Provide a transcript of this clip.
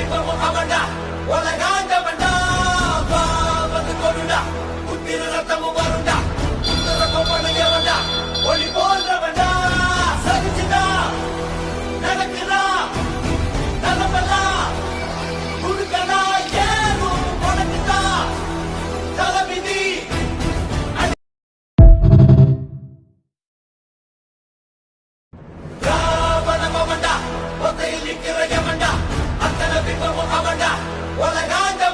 பிம்பமும் அவன்டா உலகாண்டவன்டா வா வந்து கொடுடா புத்திர ரத்தமும் வருண்டா புத்திர கொம்பனையவன்டா ஒளி போன்றவன்டா சகிச்சுடா நடக்குதா நலமெல்லாம் குடுக்கடா ஏறும் உனக்குதா தலைவிதி ராவணம் அவன்டா ஒத்தையில் நிற்கிற யமன்டா அத்தனை பிம்பமும் அவன்டா உலகாண்ட